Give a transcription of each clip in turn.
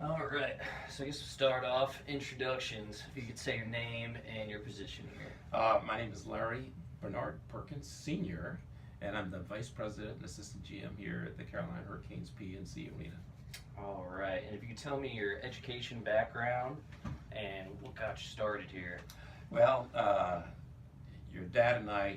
All right, so I guess we'll start off introductions. If you could say your name and your position here. My name is Larry Bernard Perkins Sr., and I'm the Vice President and Assistant GM here at the Carolina Hurricanes PNC Arena. All right, and if you could tell me your education background and what got you started here. Well, your dad and I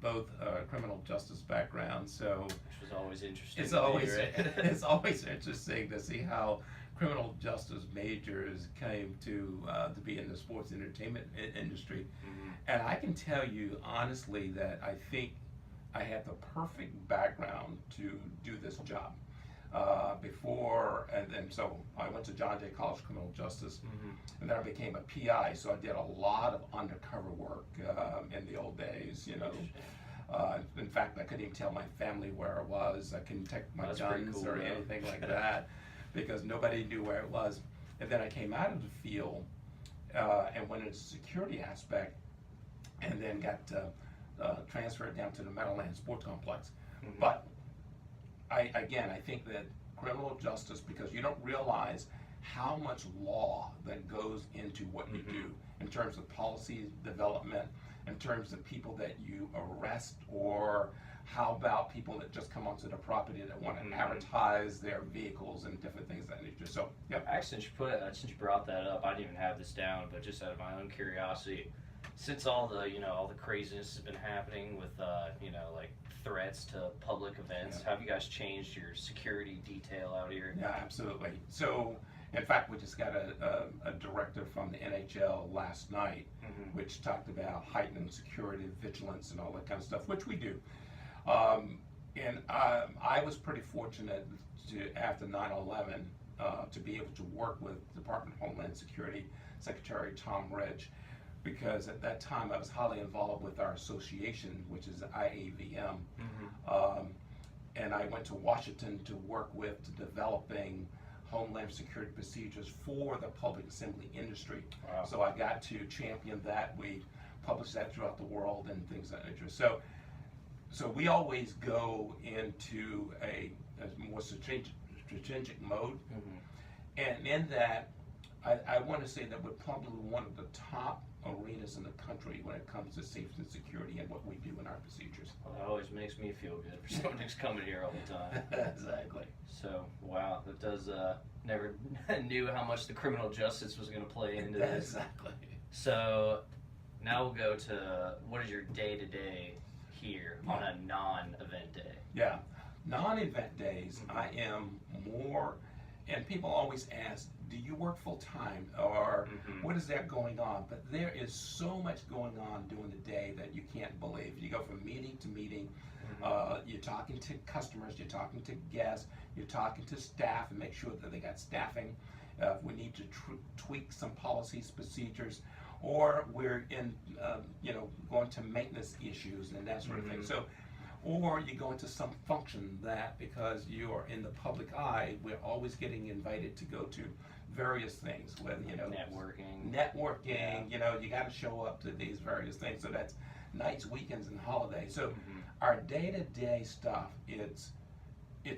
both criminal justice background, so Which was always interesting. it's to me, always right? it's always interesting to see how criminal justice majors came to be in the sports entertainment industry. Mhm. And I can tell you honestly that I think I had the perfect background to do this job. And so I went to John Jay College of Criminal Justice, Mhm. and then I became a PI. So I did a lot of undercover work in the old days. In fact, I couldn't even tell my family where I was. I couldn't take my That's pretty guns cool, or though. anything like that because nobody knew where it was. And then I came out of the field and went into the security aspect, and then got transferred down to the Meadowlands Sports Complex. Mhm. But I think that criminal justice, because you don't realize how much law that goes into what you Mhm. do in terms of policy development, in terms of people that you arrest, or how about people that just come onto the property that want to Mhm. advertise their vehicles and different things of that nature. So, yep. Actually, since you brought that up, I didn't even have this down, but just out of my own curiosity, since all the craziness has been happening with like threats to public events, Yeah. have you guys changed your security detail out here? Yeah, absolutely. So, in fact, we just got a directive from the NHL last night, Mhm. which talked about heightening security, vigilance, and all that kind of stuff, which we do. And I was pretty fortunate after 9/11, to be able to work with Department of Homeland Security Secretary Tom Ridge, because at that time I was highly involved with our association, which is IAVM. Mhm. And I went to Washington to work with developing homeland security procedures for the public assembly industry. Wow. So I got to champion that. We published that throughout the world and things of that nature. So we always go into a more strategic mode. Mhm. And in that, I want to say that we're probably one of the top arenas in the country when it comes to safety and security and what we do in our procedures. Well, that always makes me feel good for someone who's coming here all the time. Exactly. So wow, that does never knew how much the criminal justice was going to play into this. Exactly. So now we'll go to what is your day to day here on a non-event day? Yeah. Non-event days, Mhm. I am more, and people always ask, do you work full time or Mhm. what is there going on? But there is so much going on during the day that you can't believe. You go from meeting to meeting. You're talking to customers, you're talking to guests, you're talking to staff and make sure that they got staffing. If we need to tweak some policies, procedures, or we're in, going to maintenance issues and that sort of thing. Mhm. So, or you go into some function that because you are in the public eye, we're always getting invited to go to various things with, networking, you got to show up to these various things. So that's nights, weekends, and holidays. So Mhm. our day-to-day stuff, it's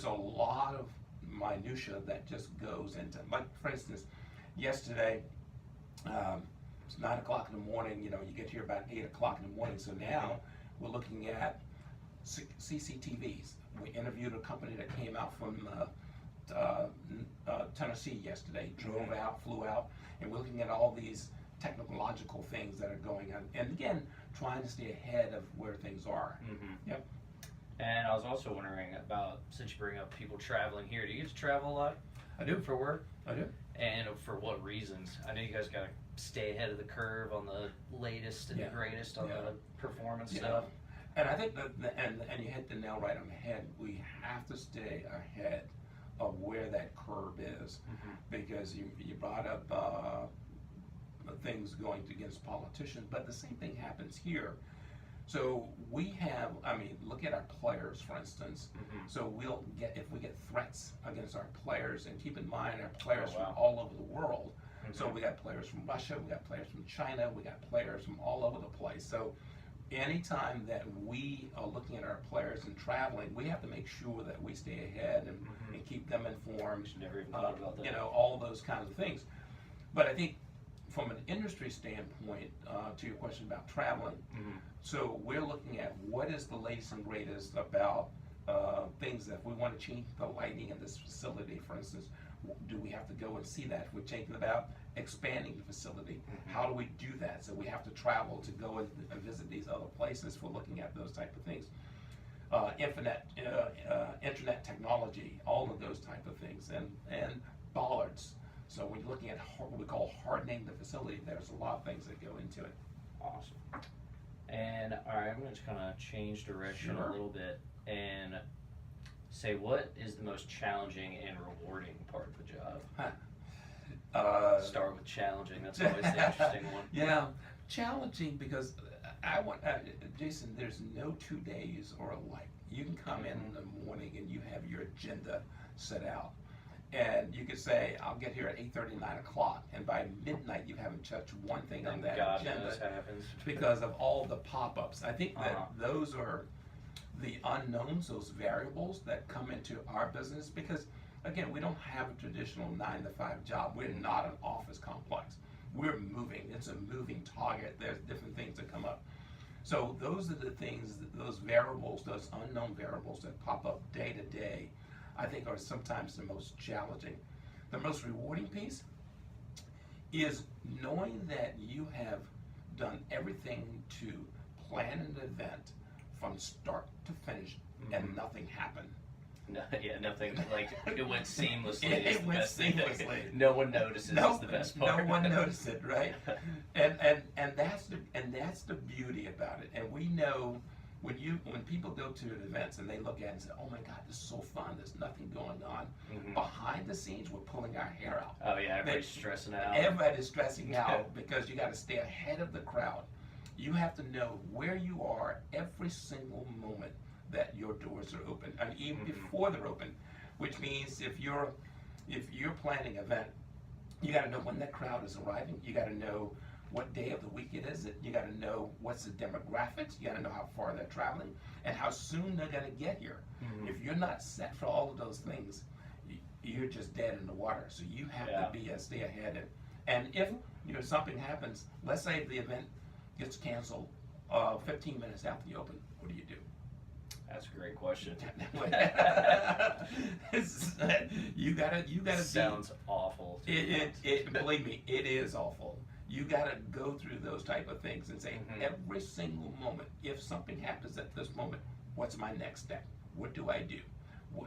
a lot of minutia that just goes into, like for instance, yesterday, it's 9 o'clock in the morning, you get here about 8 o'clock in the morning. So now we're looking at CCTVs. We interviewed a company that came out from Tennessee yesterday, drove out, flew out, and we're looking at all these technological things that are going on. And again, trying to stay ahead of where things are. Mhm. Yep. And I was also wondering about, since you bring up people traveling here, do you get to travel a lot? I do. For work? I do. And for what reasons? I know you guys got to stay ahead of the curve on the latest and Yeah. the greatest on Yeah. the performance Yeah. stuff. And I think and you hit the nail right on the head. We have to stay ahead of where that curve is, Mhm. because you brought up things going against politicians, but the same thing happens here. So we have, look at our players, for instance. Mhm. So if we get threats against our players, and keep in mind our players Oh, wow. from all over the world. So Mhm. we got players from Russia, we got players from China, we got players from all over the place. So anytime that we are looking at our players and traveling, we have to make sure that we stay ahead and Mhm. keep them informed. Never even thought about that. You know, all those kinds of things. But I think from an industry standpoint, to your question about traveling, so we're looking at what is the latest and greatest about things that we want to change the lighting in this facility, for instance. Do we have to go and see that? We're thinking about expanding the facility. How do we do that? So we have to travel to go and visit these other places for looking at those type of things. Internet technology, all of those type of things, and bollards. So when you're looking at what we call hardening the facility, there's a lot of things that go into it. Awesome. And all right, I'm going to just kind of change direction a little bit and say, what is the most challenging and rewarding part of the job? Start with challenging. That's always the interesting one. Yeah, challenging because Jason, there's no 2 days are alike. You can come in the morning and you have your agenda set out. And you could say, I'll get here at 8:30, 9 o'clock, and by midnight you haven't touched one thing on that God agenda knows happens. because of all the pop-ups. I think that those are the unknowns, those variables that come into our business because, again, we don't have a traditional 9-to-5 job. We're not an office complex. We're moving. It's a moving target. There's different things that come up. So those are the things, those variables, those unknown variables that pop up day to day, I think are sometimes the most challenging. The most rewarding piece is knowing that you have done everything to plan an event from start to finish and nothing happened. No, yeah, nothing, like, it went seamlessly. It went seamlessly. No one notices. No, is the best part. No one noticed it, right? And that's the beauty about it. And we know when people go to events and they look at it and say, "Oh my God, this is so fun. There's nothing going on." Behind the scenes, we're pulling our hair out. Oh yeah, everybody's stressing out. Everybody's stressing out because you got to stay ahead of the crowd. You have to know where you are every single moment that your doors are open, and even before they're open, which means if you're planning an event, you got to know when that crowd is arriving. You got to know what day of the week it is. You got to know what's the demographics. You got to know how far they're traveling and how soon they're going to get here. If you're not set for all of those things, you're just dead in the water. So you have to be stay ahead. And if something happens, let's say the event gets canceled 15 minutes after you open, what do you do? That's a great question. you gotta. Sounds awful. Believe me, it is awful. You gotta go through those type of things and say every single moment. If something happens at this moment, what's my next step? What do I do?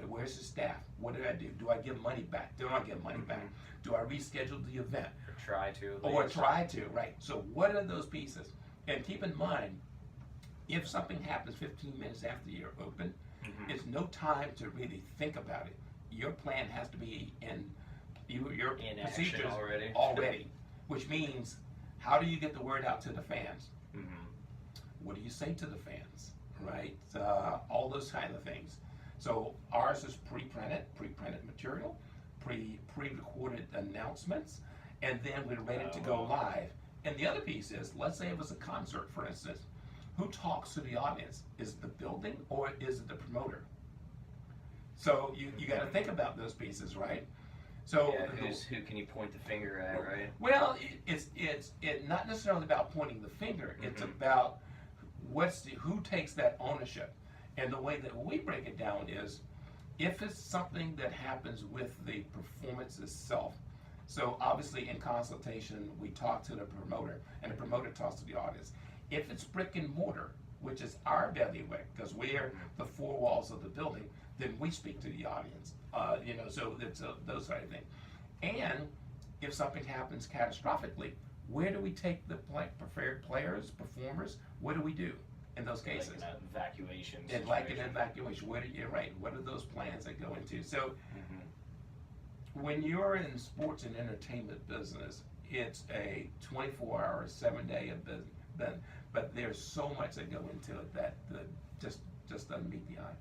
Where's the staff? What do I do? Do I give money back? Do I give money back? Do I reschedule the event? Or try to. Or try to, right? So what are those pieces? And keep in mind, if something happens 15 minutes after you're open, it's no time to really think about it. Your plan has to be in procedures already, which means how do you get the word out to the fans? What do you say to the fans, right? All those kind of things. So ours is pre-printed material, pre-recorded announcements, and then we're ready to go live. And the other piece is, let's say it was a concert, for instance. Who talks to the audience? Is it the building or is it the promoter? So you got to think about those pieces, right? So who can you point the finger at, right? Well, it's not necessarily about pointing the finger. It's about who takes that ownership. And the way that we break it down is, if it's something that happens with the performance itself. So obviously in consultation, we talk to the promoter, and the promoter talks to the audience. If it's brick and mortar, which is our bailiwick, because we're the four walls of the building, then we speak to the audience. So it's those sort of things. And if something happens catastrophically, where do we take the preferred players, performers? What do we do in those cases? Like an evacuation situation. And like an evacuation, you're right. What are those plans that go into? So when you're in sports and entertainment business, it's a 24-hour, 7-day event. But there's so much that go into it that just doesn't meet the eye.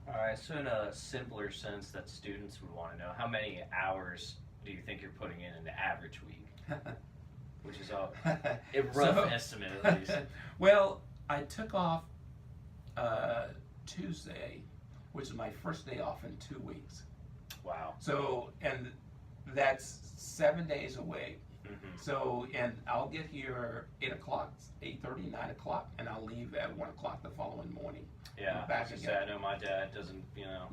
All right, so in a simpler sense that students would want to know, how many hours do you think you're putting in an average week? Which is a rough estimate, at least. Well, I took off Tuesday, which is my first day off in 2 weeks. Wow. So, and that's 7 days a week. Mm-hmm. So, and I'll get here 8 o'clock, 8:30, 9 o'clock, and I'll leave at 1 o'clock the following morning. Yeah, Back I know my dad doesn't,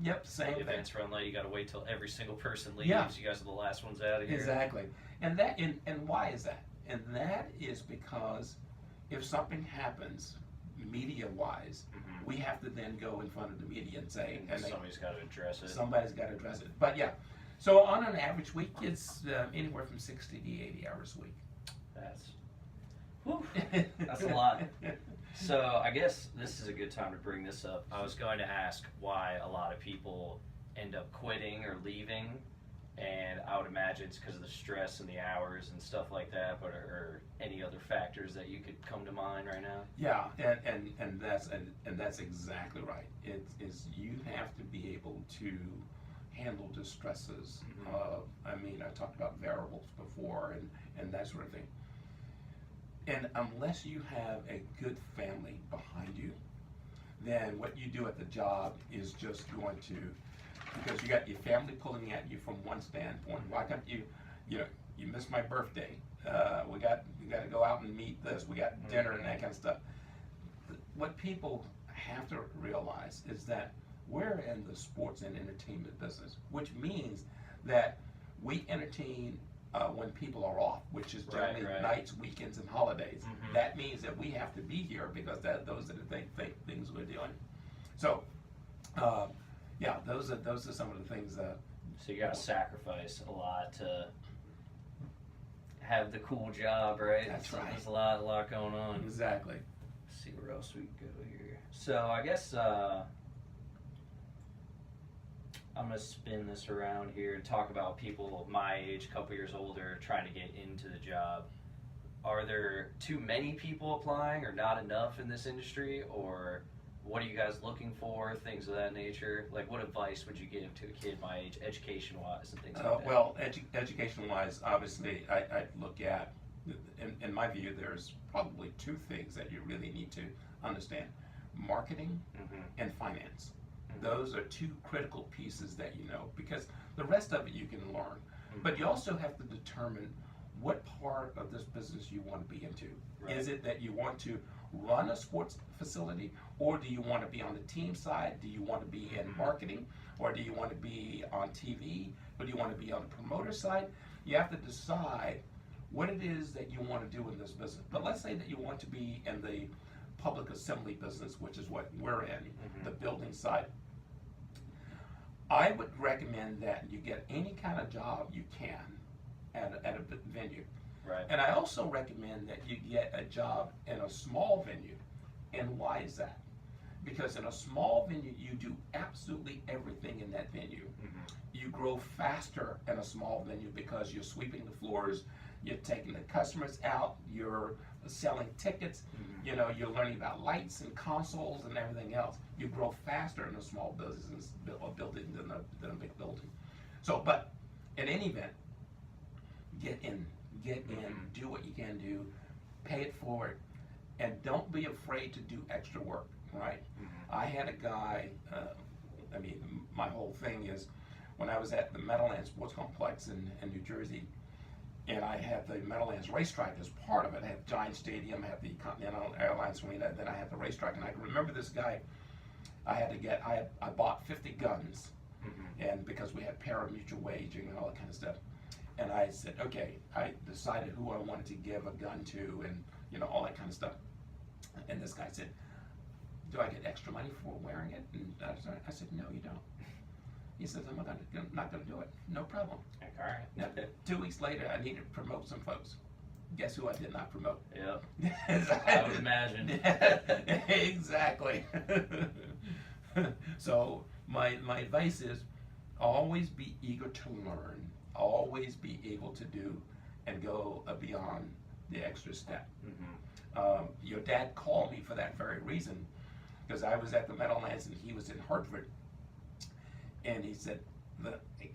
Yep, same thing. events run late, you gotta wait till every single person leaves. Yeah. You guys are the last ones out of here. Exactly. And that, and why is that? And that is because if something happens, media-wise, Mm-hmm. we have to then go in front of the media and say, Somebody's gotta address it. somebody's got to address it. But yeah, so on an average week, it's anywhere from 60 to 80 hours a week. That's a lot. So I guess this is a good time to bring this up. I was going to ask why a lot of people end up quitting or leaving, and I would imagine it's because of the stress and the hours and stuff like that, but are any other factors that you could come to mind right now? Yeah, and that's exactly right. It is, you have to be able to handle the stresses. Mm-hmm. I talked about variables before and that sort of thing. And unless you have a good family behind you, then what you do at the job is just going to, because you got your family pulling at you from one standpoint. Why can't you missed my birthday. We got to go out and meet this. We got dinner and that kind of stuff. What people have to realize is that we're in the sports and entertainment business, which means that we entertain when people are off, which is generally right. nights, weekends, and holidays. Mm-hmm. That means that we have to be here because those are the things we're doing. So, yeah, those are some of the things. So you got to sacrifice a lot to have the cool job, right? That's right. There's a lot going on. Exactly. Let's see where else we can go here. So I guess I'm going to spin this around here and talk about people my age, a couple years older, trying to get into the job. Are there too many people applying or not enough in this industry? Or what are you guys looking for? Things of that nature. Like, what advice would you give to a kid my age, education-wise and things like that? Well, education-wise, obviously, I look at, in my view, there's probably two things that you really need to understand. Marketing and finance. Those are two critical pieces that you know, because the rest of it you can learn. But you also have to determine what part of this business you want to be into. Right. Is it that you want to run a sports facility, or do you want to be on the team side? Do you want to be in marketing, or do you want to be on TV, or do you want to be on the promoter side? You have to decide what it is that you want to do in this business. But let's say that you want to be in the public assembly business, which is what we're in, the building side. I would recommend that you get any kind of job you can at a venue. Right. And I also recommend that you get a job in a small venue. And why is that? Because in a small venue, you do absolutely everything in that venue. You grow faster in a small venue because you're sweeping the floors, you're taking the customers out, you're selling tickets, you're learning about lights and consoles and everything else. You grow faster in a small business or building than a big building. So, but in any event, get in, do what you can do, pay it forward, and don't be afraid to do extra work, right? I had a guy, my whole thing is, when I was at the Meadowlands Sports Complex in New Jersey, and I had the Meadowlands racetrack as part of it. I had Giant Stadium, I had the Continental Airlines Arena, then I had the racetrack. And I can remember this guy, I bought 50 guns, and because we had pari-mutuel waging and all that kind of stuff. And I said, okay, I decided who I wanted to give a gun to and all that kind of stuff. And this guy said, do I get extra money for wearing it? And I said, no, you don't. He says, I'm not going to do it. No problem. All right. Now, 2 weeks later, I needed to promote some folks. Guess who I did not promote? Yep. I would imagine. Exactly. So my advice is always be eager to learn. Always be able to do and go beyond the extra step. Your dad called me for that very reason, because I was at the Meadowlands and he was in Hartford. And he said,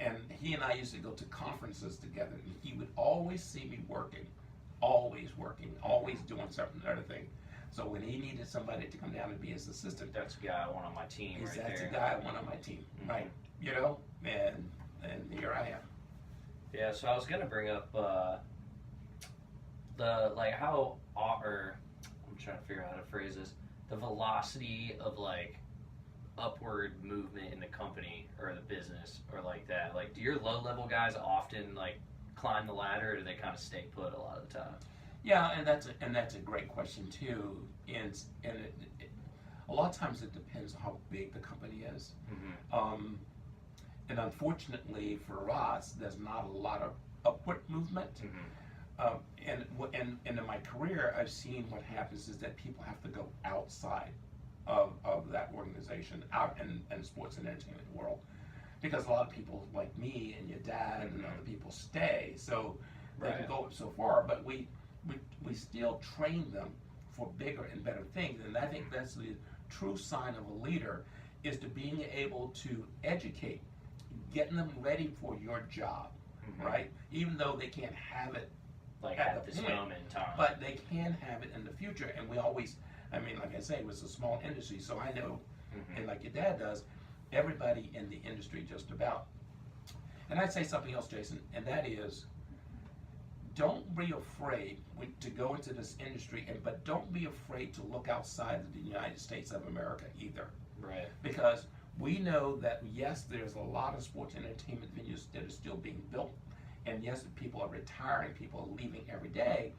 and he and I used to go to conferences together, and he would always see me working, always doing something or other thing. So when he needed somebody to come down and be his assistant, that's a guy I want on my team right there. That's a guy I want on my team, right? And here Yeah, so I was gonna bring up the like how or I'm trying to figure out how to phrase this. The velocity of like upward movement in the company or the business or like that. Like, do your low level guys often like climb the ladder, or do they kind of stay put a lot of the time? Yeah, and that's a great question too. And a lot of times it depends on how big the company is. Mm-hmm. And unfortunately for us, there's not a lot of upward movement. Mm-hmm. And in my career, I've seen what happens is that people have to go outside of that organization, out in sports and entertainment world, because a lot of people like me and your dad and other people stay, so they can go so far. But we still train them for bigger and better things, and I think that's the true sign of a leader, is to being able to educate, getting them ready for your job, right? Even though they can't have it Like at at the this point, moment in time. but they can have it in the future. And we always, I mean, like I say, it was a small industry, so I know, and like your dad does, everybody in the industry just about. And I'd say something else, Jason, and that is, don't be afraid to go into this industry, but don't be afraid to look outside of the United States of America either. Right. Because we know that, yes, there's a lot of sports and entertainment venues that are still being built, and yes, people are retiring, people are leaving every day,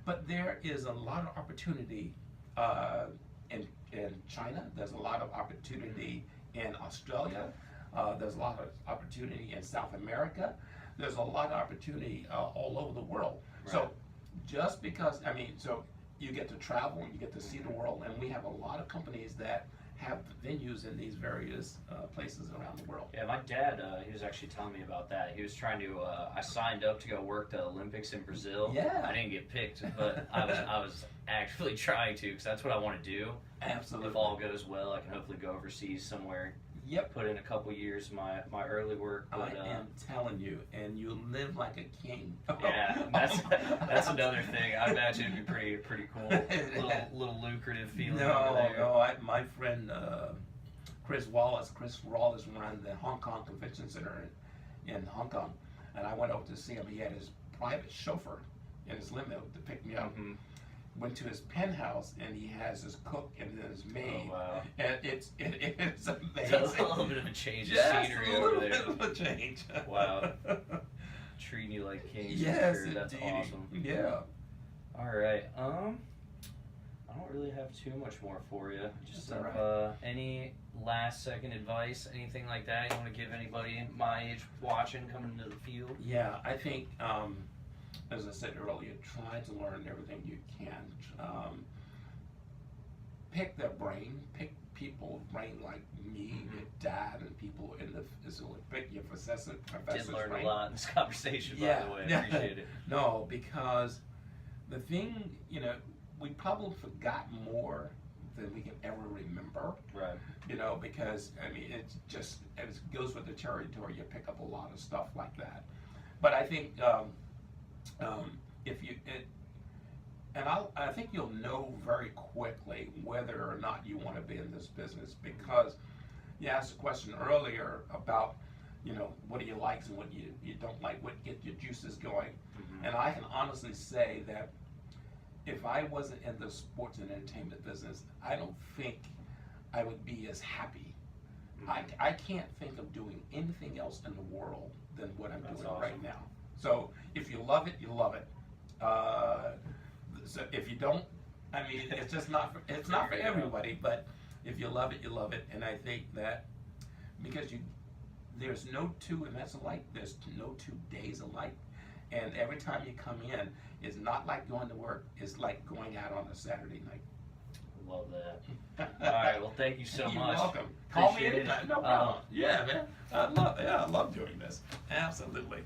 but there is a lot of opportunity in China. There's a lot of opportunity in Australia. There's a lot of opportunity in South America. There's a lot of opportunity all over the world. Right. So just because, I mean, so you get to travel and you get to see the world, and we have a lot of companies that have venues in these various places around the world. Yeah, my dad, he was actually telling me about that. He was trying to, I signed up to go work the Olympics in Brazil. Yeah. I didn't get picked, but I was actually trying to, because that's what I want to do. Absolutely. If all goes well, I can hopefully go overseas somewhere. Yep. Put in a couple years my early work. But, I am telling you, and you live like a king. Yeah, that's another thing. I imagine it'd be pretty cool. Little lucrative feeling over there. No, my friend Chris Wallace ran the Hong Kong Convention Center in Hong Kong, and I went over to see him. He had his private chauffeur in his limo to pick me up. Went to his penthouse, and he has his cook and then his maid. Oh, wow. And it's amazing. It's a little bit of a change of scenery a over little there. bit of a change. Wow. Treating you like kings. Yes, for sure. That's indeed. awesome. Yeah. All right. I don't really have too much more for you. Just That's all right. Any last second advice, anything like that you want to give anybody my age watching coming into the field? Yeah, I think, as I said earlier, try to learn everything you can. Pick their brain, pick people's brain like me, your dad, and people in the facility. Pick your professor's Did learn brain. a lot in this conversation, Yeah. by the way. I appreciate it. No, because the thing, we probably forgot more than we can ever remember. Right. Because, I mean, it goes with the territory. You pick up a lot of stuff like that. But I think I think you'll know very quickly whether or not you want to be in this business, because you asked a question earlier about, what do you like and what you don't like, what get your juices going. And I can honestly say that if I wasn't in the sports and entertainment business, I don't think I would be as happy. I can't think of doing anything else in the world than what I'm doing awesome. right now. So if you love it, you love it. So if you don't, I mean, it's just not for, it's not for everybody. But if you love it, you love it. And I think that because there's no two events alike, there's no 2 days alike, and every time you come in, it's not like going to work. It's like going out on a Saturday night. Love that. All right. Well, thank you so You're much. welcome. Call me Appreciate anytime. it. No problem. Yeah, man. I love doing this. Absolutely.